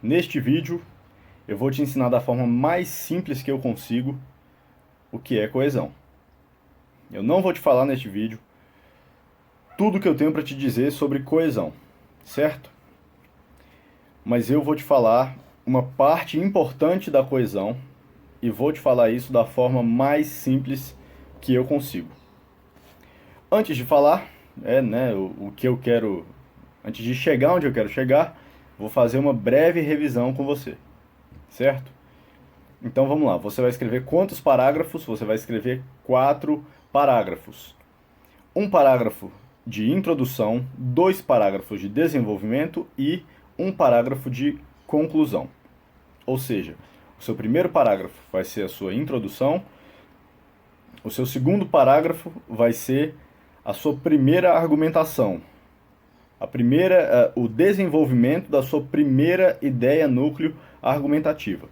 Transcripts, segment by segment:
Neste vídeo, eu vou te ensinar da forma mais simples que eu consigo o que é coesão. Eu não vou te falar neste vídeo tudo que eu tenho para te dizer sobre coesão, certo? Mas eu vou te falar uma parte importante da coesão e vou te falar isso da forma mais simples que eu consigo. Antes de falar, o que eu quero, antes de chegar onde eu quero chegar, vou fazer uma breve revisão com você, certo? Então vamos lá, você vai escrever quantos parágrafos? Você vai escrever 4 parágrafos. Um parágrafo de introdução, 2 parágrafos de desenvolvimento e um parágrafo de conclusão. Ou seja, o seu primeiro parágrafo vai ser a sua introdução, o seu segundo parágrafo vai ser a sua primeira argumentação, o desenvolvimento da sua primeira ideia núcleo argumentativa.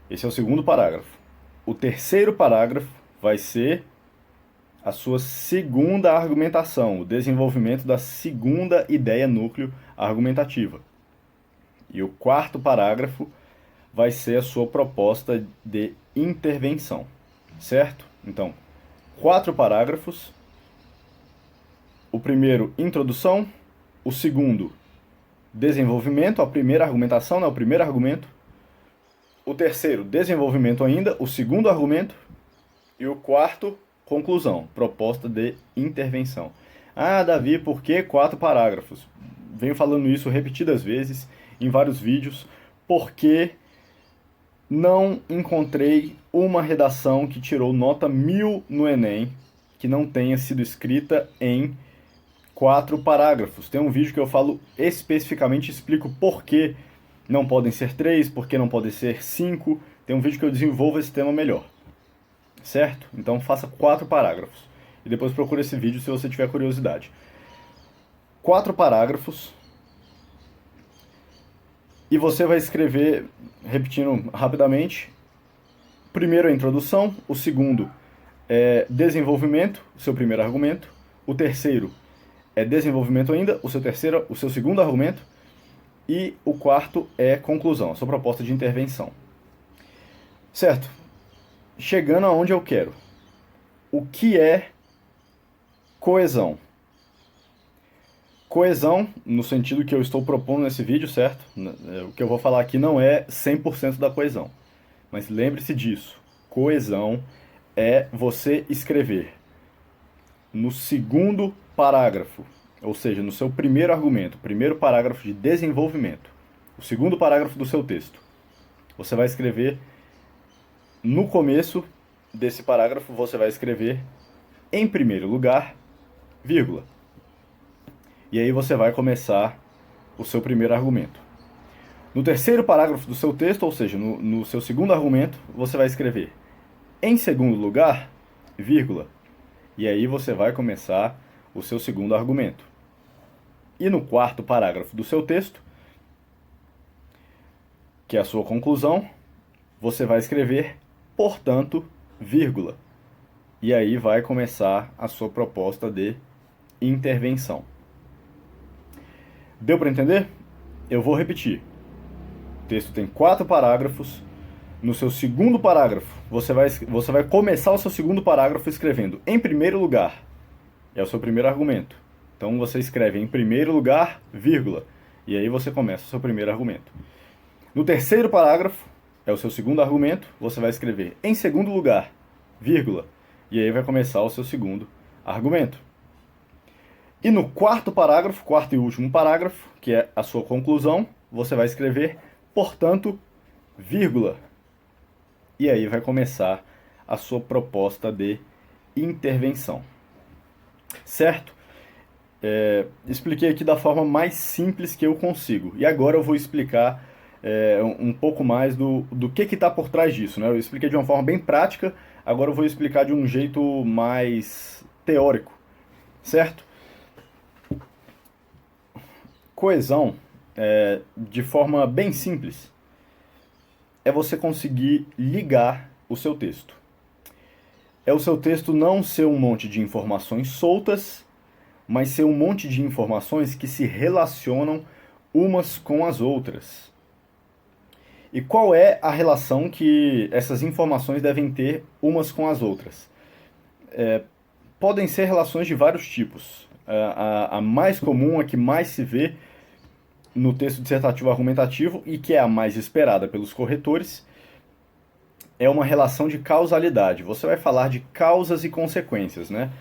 Esse é o segundo parágrafo. O terceiro parágrafo vai ser a sua segunda argumentação, o desenvolvimento da segunda ideia núcleo argumentativa. E o quarto parágrafo vai ser a sua proposta de intervenção, certo? Então, 4 parágrafos. O primeiro, introdução. O segundo, desenvolvimento, a primeira argumentação, o primeiro argumento. O terceiro, desenvolvimento ainda, o segundo argumento. E o quarto, conclusão, proposta de intervenção. Ah, Davi, por que 4 parágrafos? Venho falando isso repetidas vezes em vários vídeos, porque não encontrei uma redação que tirou nota 1000 no Enem que não tenha sido escrita em 4 parágrafos. Tem um vídeo que eu falo especificamente, explico por que não podem ser 3, por que não podem ser 5. Tem um vídeo que eu desenvolvo esse tema melhor. Certo? Então faça 4 parágrafos. E depois procure esse vídeo se você tiver curiosidade. 4 parágrafos. E você vai escrever, repetindo rapidamente, primeiro a introdução, o segundo é desenvolvimento, o seu primeiro argumento, o terceiro é desenvolvimento ainda, o seu segundo argumento, e o quarto é conclusão, a sua proposta de intervenção. Certo? Chegando aonde eu quero. O que é coesão? Coesão, no sentido que eu estou propondo nesse vídeo, certo? O que eu vou falar aqui não é 100% da coesão. Mas lembre-se disso. Coesão é você escrever no segundo parágrafo, ou seja, no seu primeiro argumento, primeiro parágrafo de desenvolvimento, o segundo parágrafo do seu texto. Você vai escrever no começo desse parágrafo, você vai escrever em primeiro lugar, vírgula. E aí você vai começar o seu primeiro argumento. No terceiro parágrafo do seu texto, ou seja, no seu segundo argumento, você vai escrever em segundo lugar, vírgula. E aí você vai começar o seu segundo argumento. E no quarto parágrafo do seu texto, que é a sua conclusão, você vai escrever, portanto, vírgula. E aí vai começar a sua proposta de intervenção. Deu para entender? Eu vou repetir. O texto tem 4 parágrafos. No seu segundo parágrafo, você vai começar o seu segundo parágrafo escrevendo em primeiro lugar. É o seu primeiro argumento. Então você escreve em primeiro lugar, vírgula. E aí você começa o seu primeiro argumento. No terceiro parágrafo, é o seu segundo argumento, você vai escrever em segundo lugar, vírgula. E aí vai começar o seu segundo argumento. E no quarto parágrafo, quarto e último parágrafo, que é a sua conclusão, você vai escrever, portanto, vírgula. E aí vai começar a sua proposta de intervenção. Certo? Expliquei aqui da forma mais simples que eu consigo. E agora eu vou explicar um pouco mais do que está por trás disso. Né? Eu expliquei de uma forma bem prática, agora eu vou explicar de um jeito mais teórico. Certo? Coesão, de forma bem simples, é você conseguir ligar o seu texto. É o seu texto não ser um monte de informações soltas, mas ser um monte de informações que se relacionam umas com as outras. E qual é a relação que essas informações devem ter umas com as outras? Podem ser relações de vários tipos. A mais comum, a que mais se vê no texto dissertativo argumentativo e que é a mais esperada pelos corretores, é uma relação de causalidade. Você vai falar de causas e consequências, né?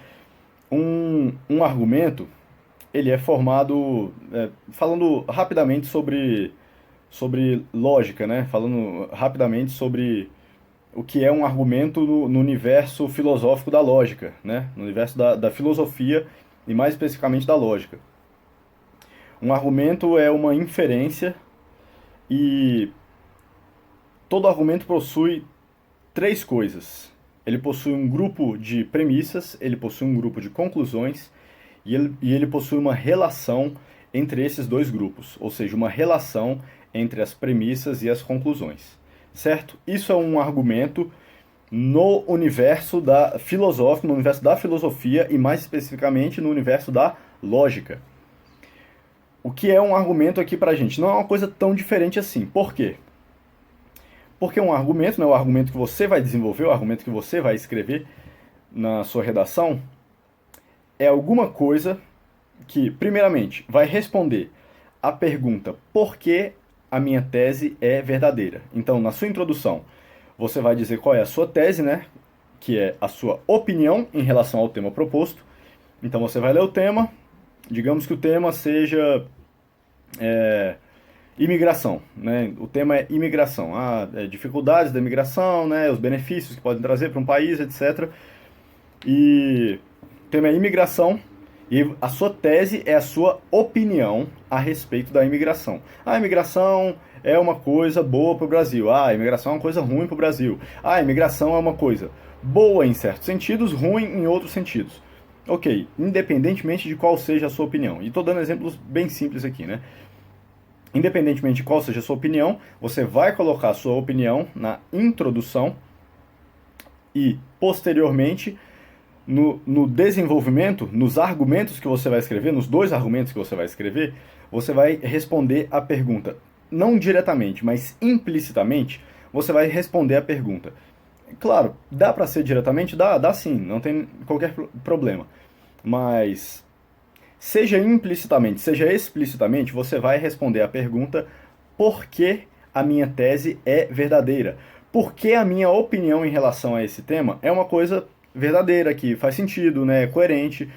Um argumento, ele é formado, falando rapidamente sobre lógica, né? Falando rapidamente sobre o que é um argumento no universo filosófico da lógica, né? No universo da filosofia e mais especificamente da lógica. Um argumento é uma inferência e todo argumento possui três coisas. Ele possui um grupo de premissas, ele possui um grupo de conclusões e ele possui uma relação entre esses dois grupos, ou seja, uma relação entre as premissas e as conclusões, certo? Isso é um argumento no universo filosófico, no universo da filosofia e mais especificamente no universo da lógica. O que é um argumento aqui pra gente? Não é uma coisa tão diferente assim. Por quê? Porque um argumento, né, o argumento que você vai desenvolver, o argumento que você vai escrever na sua redação, é alguma coisa que, primeiramente, vai responder a pergunta por que a minha tese é verdadeira. Então, na sua introdução, você vai dizer qual é a sua tese, né, que é a sua opinião em relação ao tema proposto. Então, você vai ler o tema, digamos que o tema seja imigração, né? O tema é imigração, dificuldades da imigração, né? Os benefícios que podem trazer para um país, etc. E o tema é imigração e a sua tese é a sua opinião a respeito da imigração. A imigração é uma coisa boa para o Brasil. A imigração é uma coisa ruim para o Brasil. A imigração é uma coisa boa em certos sentidos, ruim em outros sentidos. Ok, independentemente de qual seja a sua opinião. E estou dando exemplos bem simples aqui, né? Independentemente de qual seja a sua opinião, você vai colocar a sua opinião na introdução e, posteriormente, no desenvolvimento, nos argumentos que você vai escrever, nos dois argumentos que você vai escrever, você vai responder a pergunta, não diretamente, mas implicitamente, você vai responder a pergunta. Claro, dá para ser diretamente? Dá sim, não tem qualquer problema. Mas, seja implicitamente, seja explicitamente, você vai responder a pergunta por que a minha tese é verdadeira. Por que a minha opinião em relação a esse tema é uma coisa verdadeira, que faz sentido, né, é coerente.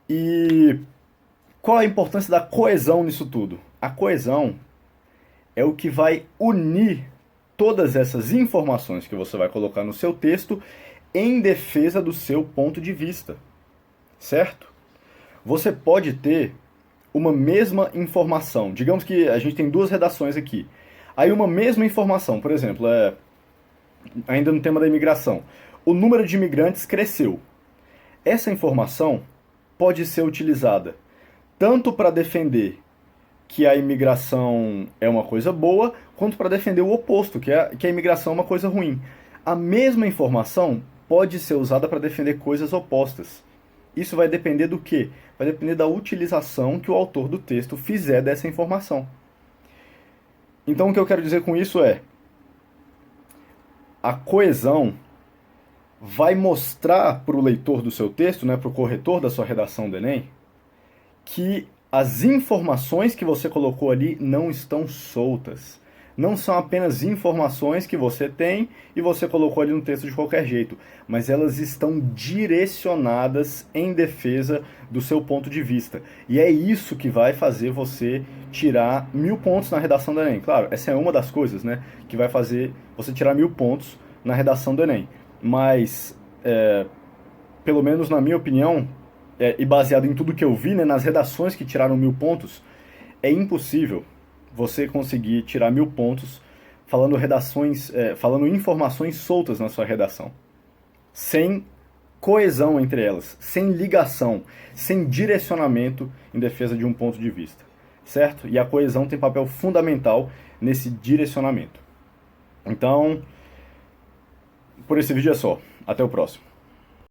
E qual a importância da coesão nisso tudo? A coesão é o que vai unir todas essas informações que você vai colocar no seu texto em defesa do seu ponto de vista, certo? Você pode ter uma mesma informação. Digamos que a gente tem duas redações aqui. Aí uma mesma informação, por exemplo, ainda no tema da imigração. O número de imigrantes cresceu. Essa informação pode ser utilizada tanto para defender que a imigração é uma coisa boa, quanto para defender o oposto, que a imigração é uma coisa ruim. A mesma informação pode ser usada para defender coisas opostas. Isso vai depender do quê? Vai depender da utilização que o autor do texto fizer dessa informação. Então o que eu quero dizer com isso é: a coesão vai mostrar para o leitor do seu texto, né, para o corretor da sua redação do Enem, que as informações que você colocou ali não estão soltas. Não são apenas informações que você tem e você colocou ali no texto de qualquer jeito, mas elas estão direcionadas em defesa do seu ponto de vista. E é isso que vai fazer você tirar 1000 pontos na redação do Enem. Claro, essa é uma das coisas, né, que vai fazer você tirar 1000 pontos na redação do Enem. Mas, pelo menos na minha opinião, e baseado em tudo que eu vi, né, nas redações que tiraram 1000 pontos, é impossível você conseguir tirar 1000 pontos falando falando informações soltas na sua redação, sem coesão entre elas, sem ligação, sem direcionamento em defesa de um ponto de vista, certo? E a coesão tem papel fundamental nesse direcionamento. Então, por esse vídeo é só. Até o próximo.